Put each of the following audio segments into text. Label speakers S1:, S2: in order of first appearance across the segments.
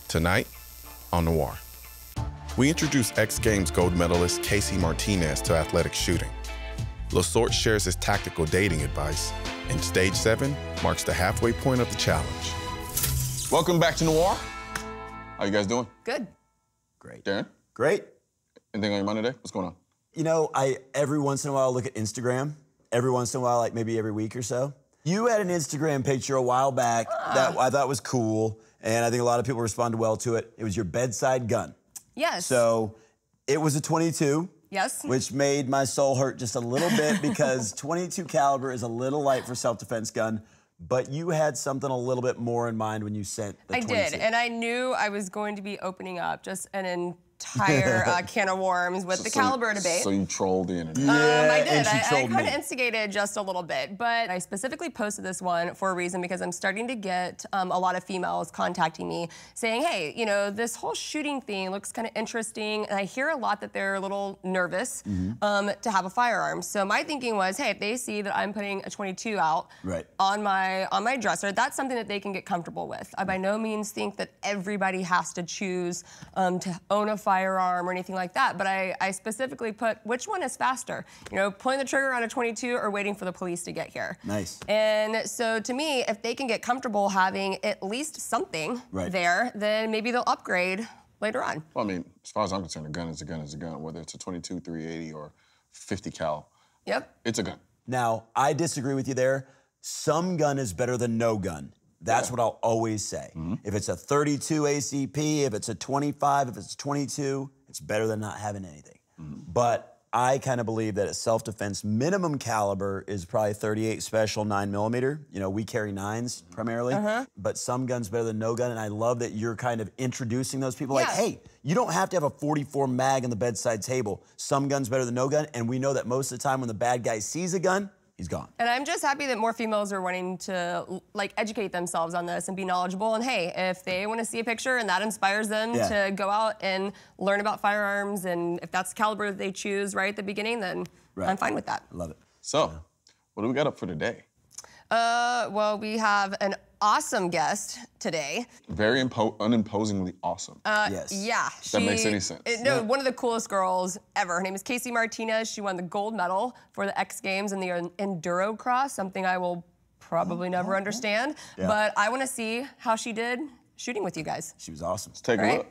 S1: Tonight on Noir, we introduce X Games gold medalist Kacy Martinez to athletic shooting. LaSorte shares his tactical dating advice, and Stage 7 marks the halfway point of the challenge. Welcome back to Noir. How you guys doing?
S2: Good.
S3: Great.
S1: Darren?
S3: Great.
S1: Anything on your mind today? What's going on?
S3: You know, I every once in a while look at Instagram. Every once in a while, like maybe every week or so. You had an Instagram picture a while back that I thought was cool, and I think a lot of people responded well to it. It was your bedside gun.
S2: Yes.
S3: So it was a 22.
S2: Yes.
S3: Which made my soul hurt just a little bit because 22 caliber is a little light for self-defense gun, but you had something a little bit more in mind when you sent the 22.
S2: I did, and I knew I was going to be opening up just an entire can of worms with the caliber debate.
S1: So you trolled the internet.
S2: I did.
S3: And she
S2: I
S3: trolled
S2: kind of
S3: me.
S2: instigated just a little bit, but I specifically posted this one for a reason because I'm starting to get a lot of females contacting me saying, hey, you know, this whole shooting thing looks kind of interesting, and I hear a lot that they're a little nervous to have a firearm. So my thinking was, hey, if they see that I'm putting a 22 out on my dresser, that's something that they can get comfortable with. I by no means think that everybody has to choose to own a firearm or anything like that, but I specifically put which one is faster, you know, pulling the trigger on a 22 or waiting for the police to get here.
S3: Nice.
S2: And so to me, if they can get comfortable having at least something there, then maybe they'll upgrade later on.
S1: Well, I mean, as far as I'm concerned, a gun is a gun is a gun, whether it's a 22, 380, or 50 cal.
S2: Yep.
S1: It's a gun.
S3: Now, I disagree with you there. Some gun is better than no gun. That's what I'll always say. If it's a 32 ACP, if it's a 25, if it's 22, it's better than not having anything. But I kind of believe that a self-defense minimum caliber is probably 38 special 9mm. You know, we carry 9s primarily, but some guns better than no gun, and I love that you're kind of introducing those people like, hey, you don't have to have a 44 mag on the bedside table. Some guns better than no gun, and we know that most of the time when the bad guy sees a gun, he's gone.
S2: And I'm just happy that more females are wanting to like educate themselves on this and be knowledgeable. And hey, if they want to see a picture and that inspires them to go out and learn about firearms, and if that's the caliber that they choose right at the beginning, then I'm fine with that.
S3: I love it.
S1: So, what do we got up for today?
S2: Well, we have an awesome guest today.
S1: Very unimposingly awesome.
S3: Yes.
S2: Yeah.
S1: That makes any sense.
S2: No, one of the coolest girls ever. Her name is Kacy Martinez. She won the gold medal for the X Games in the EnduroCross, something I will probably never understand. But I want to see how she did shooting with you guys.
S3: She was awesome.
S1: Let's take a look.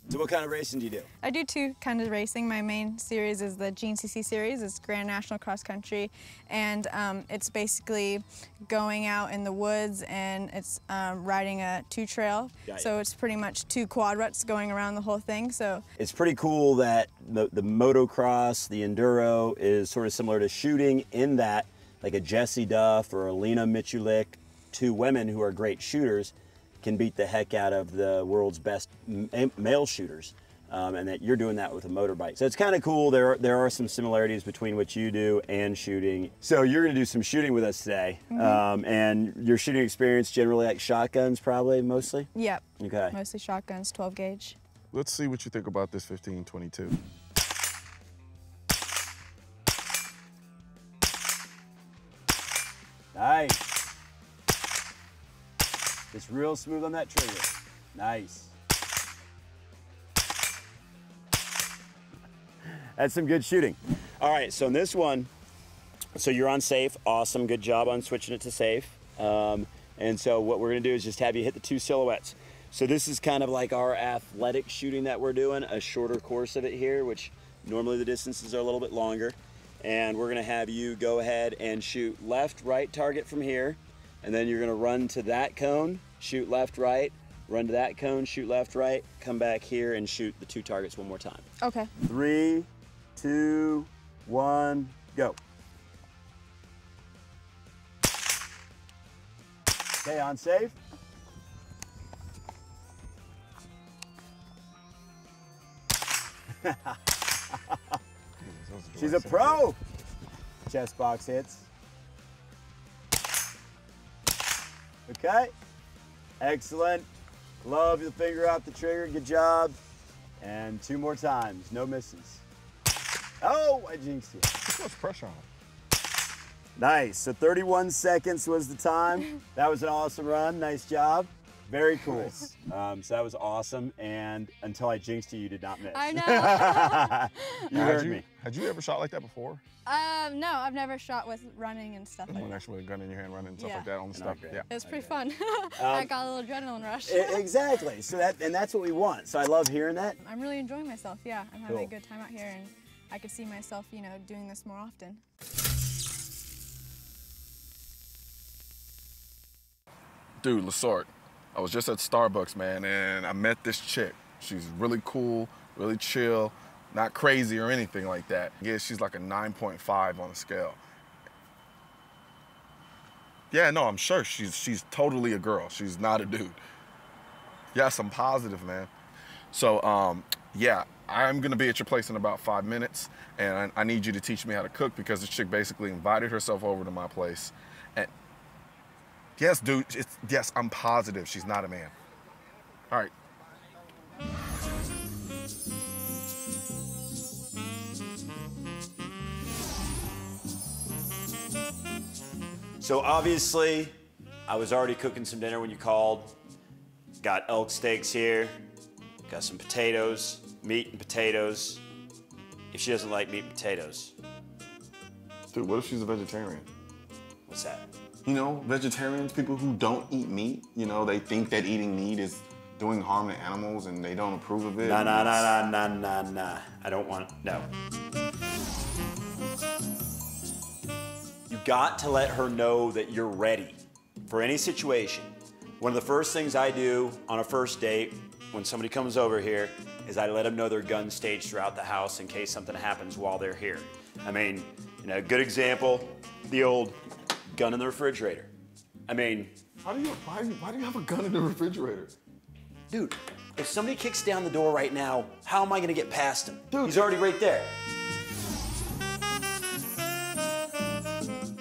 S3: So what kind of racing do you do?
S4: I do two kinds of racing. My main series is the GNCC series. It's Grand National Cross Country, and it's basically going out in the woods, and it's riding a two-trail. So it's pretty much two quad ruts going around the whole thing. So
S3: it's pretty cool that the motocross, the enduro, is sort of similar to shooting in that, like a Jessie Duff or a Lena Michulik, two women who are great shooters, can beat the heck out of the world's best male shooters, and that you're doing that with a motorbike. So it's kind of cool. There are some similarities between what you do and shooting. So you're gonna do some shooting with us today, and your shooting experience generally like shotguns probably, mostly?
S4: Yep.
S3: Okay.
S4: Mostly shotguns, 12 gauge.
S1: Let's see what you think about this 1522.
S3: Nice. Just real smooth on that trigger. Nice. That's some good shooting. All right, so in this one, so you're on safe. Awesome, good job on switching it to safe. And so what we're gonna do is just have you hit the two silhouettes. So this is kind of like our athletic shooting that we're doing, a shorter course of it here, which normally the distances are a little bit longer. And we're gonna have you go ahead and shoot left, right target from here. And then you're gonna run to that cone, shoot left, right, run to that cone, shoot left, right, come back here and shoot the two targets one more time.
S4: Okay.
S3: 3, 2, 1, go. Okay, on safe. She's a pro. Chest box hits. Okay, excellent. Love the finger off the trigger, good job. And two more times, no misses. Oh, I jinxed you.
S1: Too much pressure on him.
S3: Nice. So 31 seconds was the time. That was an awesome run. Nice job. Very cool. So that was awesome. And until I jinxed you, you did not miss.
S4: I know.
S3: You heard me.
S1: Had you ever shot like that before?
S4: No, I've never shot with running and stuff like that.
S1: Actually, with a gun in your hand, running and stuff
S4: Yeah.
S1: like that on the stuff.
S3: Okay.
S1: Yeah.
S4: It was pretty fun. I got a little adrenaline rush.
S3: Exactly. So that's what we want. So I love hearing that.
S4: I'm really enjoying myself. Yeah, I'm having
S3: Cool.
S4: a good time out here, and I could see myself, you know, doing this more often.
S1: Dude, LaSorte, I was just at Starbucks, man, and I met this chick. She's really cool, really chill, not crazy or anything like that. Yeah, she's like a 9.5 on the scale. Yeah, no, I'm sure she's totally a girl. She's not a dude. Yes, I'm positive, man. So, yeah, I'm gonna be at your place in about 5 minutes, and I need you to teach me how to cook because this chick basically invited herself over to my place. And yes, dude, yes, I'm positive she's not a man. All right.
S3: So obviously, I was already cooking some dinner when you called. Got elk steaks here, got some potatoes, meat and potatoes. If she doesn't like meat and potatoes,
S1: Dude, what if she's a vegetarian?
S3: what's that?
S1: You know, vegetarians, people who don't eat meat, you know, they think that eating meat is doing harm to animals and they don't approve of it.
S3: Nah. I don't want, no. You got to let her know that you're ready for any situation. One of the first things I do on a first date when somebody comes over here is I let them know their gun's staged throughout the house in case something happens while they're here. I mean, you know, a good example, the old gun in the refrigerator. I mean,
S1: Why do you have a gun in the refrigerator?
S3: dude, if somebody kicks down the door right now, how am I gonna get past him?
S1: Dude.
S3: He's already right there.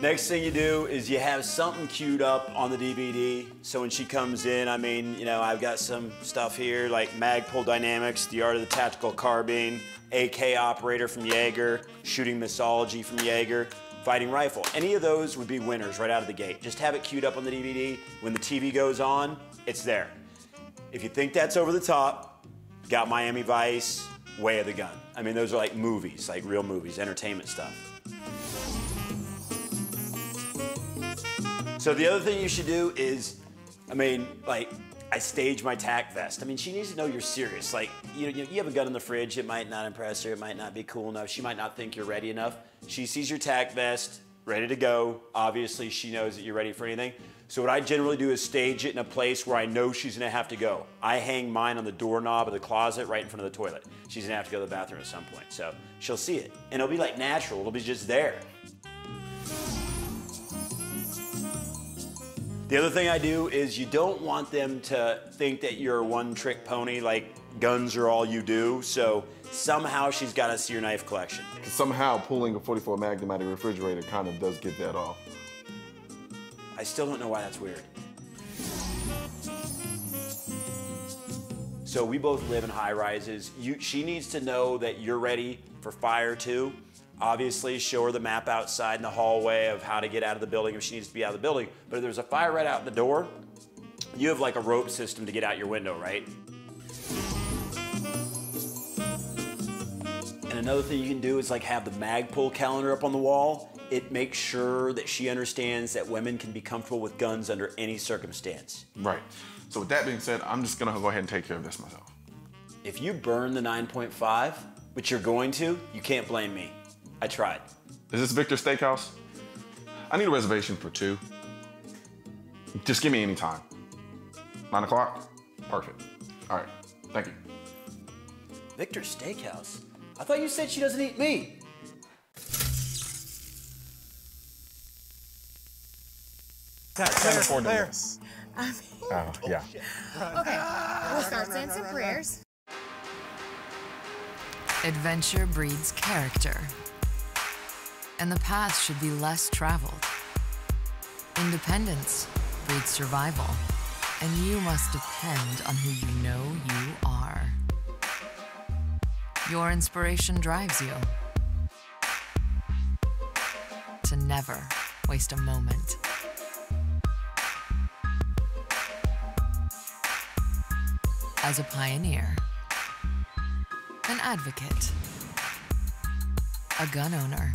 S3: Next thing you do is you have something queued up on the DVD. So when she comes in, I mean, you know, I've got some stuff here like Magpul Dynamics, The Art of the Tactical Carbine, AK Operator from Jaeger, Shooting Missology from Jaeger, Fighting Rifle. Any of those would be winners right out of the gate. Just have it queued up on the DVD. When the TV goes on, it's there. If you think that's over the top, got Miami Vice, Way of the Gun. I mean, those are like movies, like real movies, entertainment stuff. So the other thing you should do is, I mean, like, I stage my tack vest. I mean, she needs to know you're serious. Like, you have a gun in the fridge, it might not impress her, it might not be cool enough, she might not think you're ready enough. She sees your tack vest, ready to go. Obviously, she knows that you're ready for anything. So what I generally do is stage it in a place where I know she's gonna have to go. I hang mine on the doorknob of the closet right in front of the toilet. She's gonna have to go to the bathroom at some point. So she'll see it, and it'll be like natural, it'll be just there. The other thing I do is you don't want them to think that you're a one-trick pony, like guns are all you do, so somehow she's got to see your knife collection.
S1: Somehow pulling a 44 Magnum out of the refrigerator kind of does get that off.
S3: I still don't know why that's weird. So we both live in high-rises. She needs to know that you're ready for fire too. Obviously, show her the map outside in the hallway of how to get out of the building if she needs to be out of the building. But if there's a fire right out the door, you have like a rope system to get out your window, right? And another thing you can do is like have the Magpul calendar up on the wall. It makes sure that she understands that women can be comfortable with guns under any circumstance.
S1: Right. So with that being said, I'm just gonna go ahead and take care of this myself.
S3: If you burn the 9.5, which you're going to, you can't blame me. I tried.
S1: Is this Victor Steakhouse? I need a reservation for 2. Just give me any time. 9 o'clock? Perfect. All right, thank you.
S3: Victor Steakhouse? I thought you said she doesn't eat meat.
S1: Can't afford to miss. Oh, yeah.
S5: Okay, we'll start saying some prayers.
S6: Adventure breeds character, and the path should be less traveled. Independence breeds survival, and you must depend on who you know you are. Your inspiration drives you to never waste a moment. As a pioneer, an advocate, a gun owner,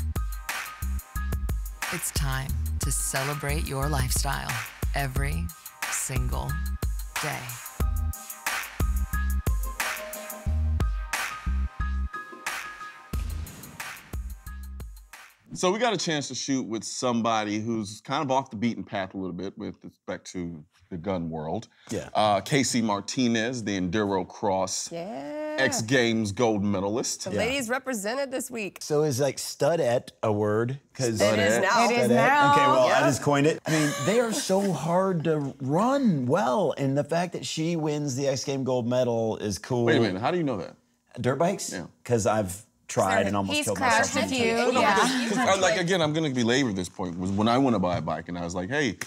S6: it's time to celebrate your lifestyle every single day.
S1: So we got a chance to shoot with somebody who's kind of off the beaten path a little bit with respect to the gun world.
S3: Yeah.
S1: Kacy Martinez, the EnduroCross X Games gold medalist.
S2: The ladies represented this week.
S3: So is like studette a word?
S2: It is now.
S4: It is now.
S3: Okay, well,
S2: Yep.
S3: I just coined it. I mean, they are so hard to run well, and the fact that she wins the X Game gold medal is cool.
S1: Wait a minute, how do you know that?
S3: Dirt bikes?
S1: Yeah.
S3: Because I've tried and almost
S4: He's
S3: killed myself.
S4: crashed a few,
S1: No,
S4: yeah.
S1: because, like, again, I'm gonna belabor this point, was when I want to buy a bike and I was like, hey,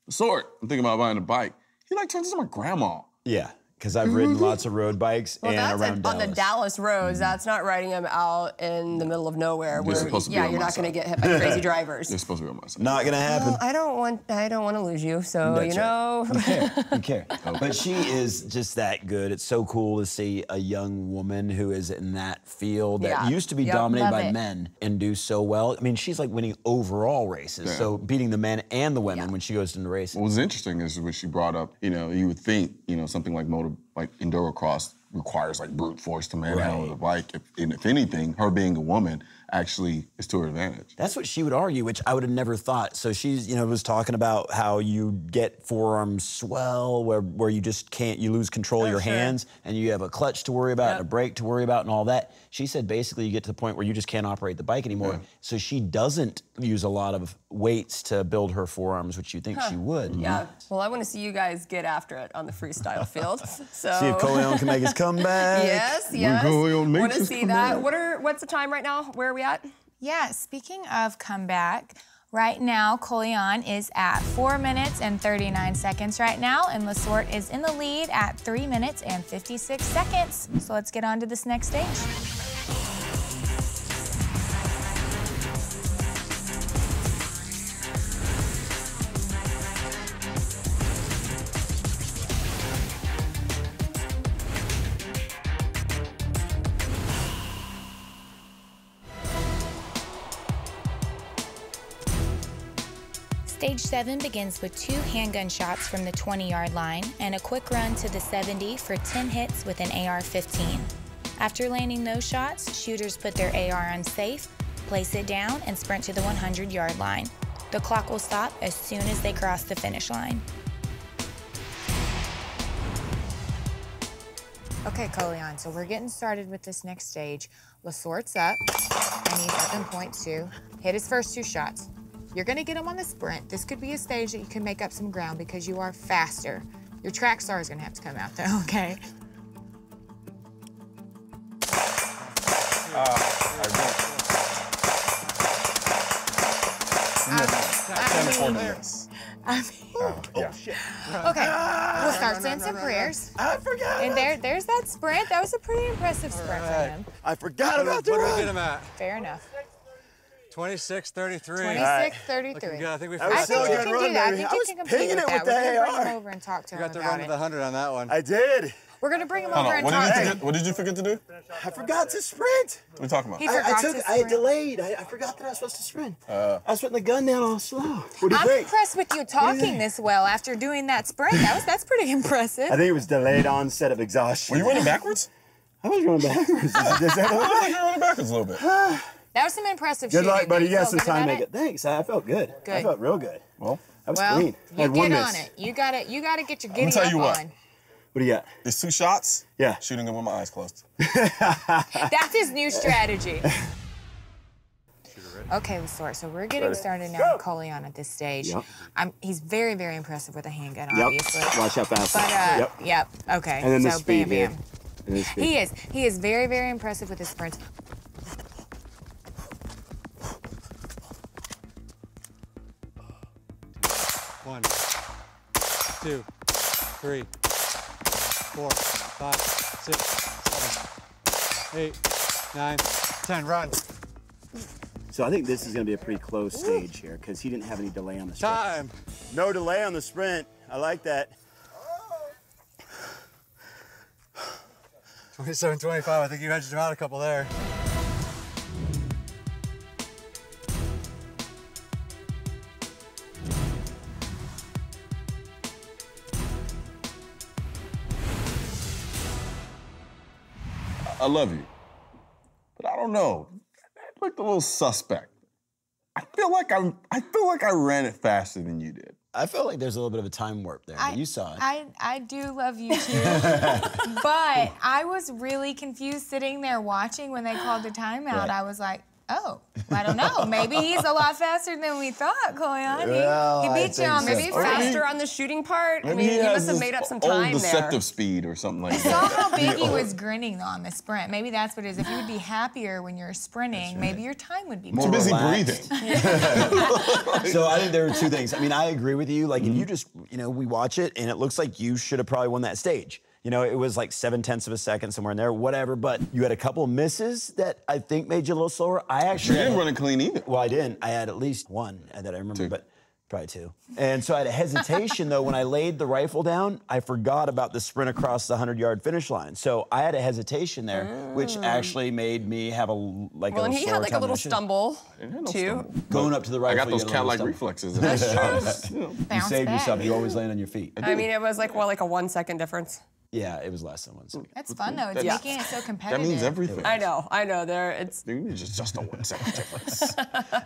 S1: LaSorte, I'm thinking about buying a bike. He like turns into my grandma.
S3: Yeah, because I've ridden lots of road bikes
S2: Well,
S3: and
S2: that's
S3: around
S2: on the
S3: Dallas.
S2: Dallas roads. That's not riding them out in the middle of nowhere where,
S1: supposed to be on
S2: you're
S1: my
S2: not going to
S1: side.
S2: get hit by crazy drivers.
S1: They're supposed to be on my side.
S3: Not gonna happen.
S2: Well, I don't want to lose you, so
S3: That's
S2: you know.
S3: right. You care. But she is just that good. It's so cool to see a young woman who is in that field that
S2: Yeah.
S3: used to be
S2: Yep.
S3: dominated
S4: Love
S3: by
S4: it.
S3: men and do so well. I mean, she's like winning overall races,
S1: Yeah.
S3: so beating the men and the women
S2: Yeah.
S3: when she goes into races.
S1: What was interesting is when she brought up, you know, you would think, you know, something like EnduroCross requires like brute force to manhandle the bike. If anything, her being a woman actually is to her advantage.
S3: That's what she would argue, which I would have never thought. So she's, you know, was talking about how you get forearm swell, where you just can't, you lose control of your hands, and you have a clutch to worry about and a brake to worry about and all that. She said basically you get to the point where you just can't operate the bike anymore. So she doesn't use a lot of weights to build her forearms, which you think she would.
S2: Yeah. Well, I want to see you guys get after it on the freestyle field. So
S3: See if Colion can make his comeback.
S2: yes, yes.
S1: Colion makes
S2: Want to
S1: his
S2: see
S1: comeback.
S2: that? What's the time right now? Where are we at?
S5: Yeah, speaking of comeback, right now Colion is at 4 minutes and 39 seconds right now, and LaSorte is in the lead at 3 minutes and 56 seconds. So let's get on to this next stage. Stage 7 begins with 2 handgun shots from the 20-yard line and a quick run to the 70 for 10 hits with an AR-15. After landing those shots, shooters put their AR on safe, place it down, and sprint to the 100-yard line. The clock will stop as soon as they cross the finish line. Okay, Colion, so we're getting started with this next stage. LaSorte's up, and he's up in point 2. Hit his first 2 shots. You're gonna get him on the sprint. This could be a stage that you can make up some ground because you are faster. Your track star is gonna have to come out though, okay? Okay, we'll start saying some prayers.
S3: I forgot.
S5: And there's that sprint. That was a pretty impressive sprint for him.
S3: I forgot about the
S7: What did we
S3: run.
S7: get him at?
S5: Fair enough.
S7: 26-33.
S5: 26-33.
S7: Looking good. I think we
S3: That was
S5: I
S3: so
S5: think you
S3: good
S5: can
S3: run,
S5: do that. I
S3: baby.
S5: think
S3: I
S5: you
S3: was
S5: can complete
S3: pinging
S5: with
S3: it
S5: that.
S3: with
S5: We're
S3: the
S5: gonna bring him
S3: AR.
S5: over and talk to him
S7: got to
S5: about
S7: run to
S5: it.
S7: the 100 on that one.
S3: I did.
S5: We're gonna bring him
S1: Hold
S5: over
S1: on,
S5: and
S1: what
S5: talk to
S1: did,
S5: him.
S1: what did you forget to do?
S3: I forgot to sprint.
S1: What are you talking about?
S5: He forgot to
S3: I
S5: sprint.
S3: delayed. I forgot that I was supposed to sprint. I was putting the gun down all slow. What do you
S5: I'm
S3: think?
S5: impressed with you talking this well after doing that sprint. That's pretty impressive.
S3: I think it was delayed onset of exhaustion.
S1: Were you running backwards?
S3: I was running backwards. Does that
S1: I feel like you were running backwards a little bit.
S5: That was some impressive
S3: Good
S5: shooting.
S3: luck, buddy.
S5: You
S3: You got
S5: feel
S3: some
S5: good
S3: time to
S5: about
S3: make it. Thanks. I felt good. I
S5: Good.
S3: felt real good.
S1: Well,
S3: I was
S5: Well,
S3: clean. I
S5: you
S3: had one
S5: get
S3: miss.
S5: on it. You gotta get your
S1: Let me
S5: giddy
S1: tell
S5: up
S1: you what.
S5: on.
S3: What do you got?
S1: there's 2 shots.
S3: Yeah.
S1: Shooting them with my eyes closed.
S5: That's his new strategy. Okay, LaSorte, so we're getting started now with Colion at this stage.
S3: Yep.
S5: He's very, very impressive with a handgun,
S3: Yep.
S5: obviously.
S3: Watch how fast.
S5: But, yep, okay.
S3: And then the
S5: so,
S3: speed,
S5: bam, bam.
S3: dude. And the speed.
S5: He is very, very impressive with his sprints.
S7: One, 2, 3, 4, 5, 6, 7, 8, 9, 10. Run.
S3: So I think this is going to be a pretty close stage here because he didn't have any delay on the sprint.
S7: Time.
S3: No delay on the sprint. I like that.
S7: 27-25. I think you edged him out a couple there.
S8: I love you, but I don't know. That looked a little suspect. I feel like I ran it faster than you did.
S3: I feel like there's a little bit of a time warp there. But you saw it.
S9: I do love you too, but I was really confused sitting there watching when they called the timeout.
S3: Right.
S9: I was like, oh, I don't know. Maybe he's a lot faster than we thought, Colion.
S3: Well,
S9: he
S3: I
S9: beat you
S3: think
S9: on the
S3: so.
S2: Maybe
S9: sprint.
S2: faster on the shooting part. I
S8: Maybe
S2: mean, he
S8: has
S2: must have
S8: this
S2: made up some
S8: old
S2: time there.
S8: deceptive speed or something like
S9: I saw
S8: that.
S9: how big he was grinning on the sprint. Maybe that's what it is. If you would be happier when you're sprinting, maybe your time would be
S8: Too
S9: better.
S8: busy
S3: relaxed.
S8: breathing.
S3: So I think there are two things. I mean, I agree with you. Like, if you just, we watch it, and it looks like you should have probably won that stage. It was like 0.7 of a second, somewhere in there, whatever. But you had a couple of misses that I think made you a little slower. I actually
S8: You didn't run it clean either.
S3: Well, I didn't. I had at least one that I remember, but probably two. And so I had a hesitation, though, when I laid the rifle down. I forgot about the sprint across the 100-yard finish line. So I had a hesitation there, which actually made me have a
S2: Well, and
S3: slower
S2: he had like a
S3: time
S2: little
S3: than I should.
S2: stumble,
S8: no
S2: too.
S8: stumble.
S3: Going up to the
S8: I
S3: rifle,
S8: got those
S3: you get a little
S8: cat-like
S3: stumble.
S8: reflexes.
S2: That's true.
S3: You
S9: Bounce
S3: saved
S9: back.
S3: yourself. You always land on your feet.
S2: I mean, it was like, like a 1 second difference.
S3: Yeah, it was less than 1 second.
S9: That's fun, though. It's making it so competitive.
S8: That means everything.
S2: I know. It's
S8: Dude, it's just a 1 second difference.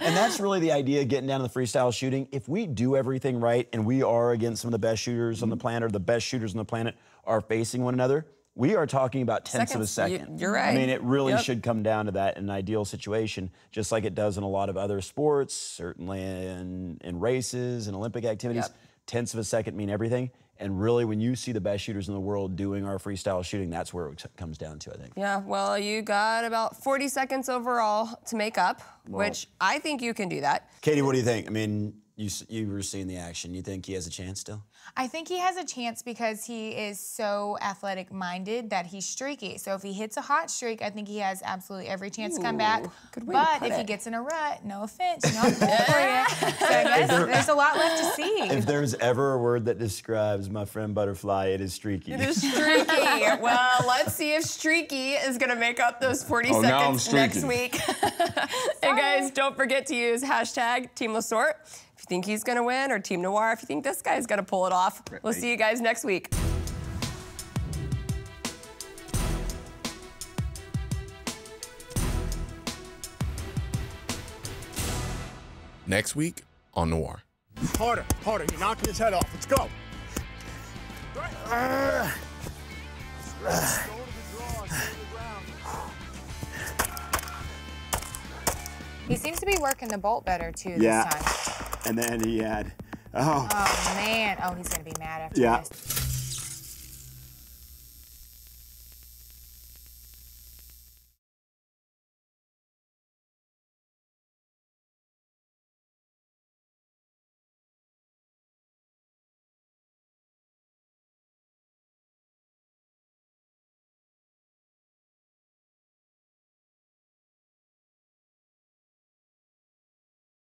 S3: And that's really the idea of getting down to the freestyle shooting. If we do everything right and we are against some of the best shooters on the planet, or the best shooters on the planet are facing one another, we are talking about tenths of a second.
S2: You're right.
S3: I mean, it really should come down to that in an ideal situation, just like it does in a lot of other sports, certainly in races and Olympic activities.
S2: Yep.
S3: Tenths of a second mean everything. And really, when you see the best shooters in the world doing our freestyle shooting, that's where it comes down to, I think.
S2: Yeah, well, you got about 40 seconds overall to make up, which I think you can do that.
S3: Katie, what do you think? I mean, you were seeing the action. You think he has a chance still?
S9: I think he has a chance because he is so athletic-minded that he's streaky. So if he hits a hot streak, I think he has absolutely every chance to come back.
S2: Good way to
S9: But
S2: put
S9: if he
S2: it.
S9: gets in a rut, no offense, not for you. So I guess there's a lot left to see.
S3: If there's ever a word that describes my friend Butterfly, it is streaky.
S2: It is streaky. Well, let's see if streaky is going to make up those 40
S8: now I'm
S2: seconds next
S8: streaky.
S2: week. And guys, don't forget to use hashtag Team LaSorte if you think he's going to win, or Team Noir if you think this guy's going to pull it off. We'll see you guys next week.
S1: Next week on Noir.
S10: Harder, harder. You're knocking his head off. Let's go.
S9: He seems to be working the bolt better, too,
S3: Yeah.
S9: this time.
S3: And then he had,
S9: Oh, man. Oh, he's going to be mad after
S3: Yeah.
S9: this.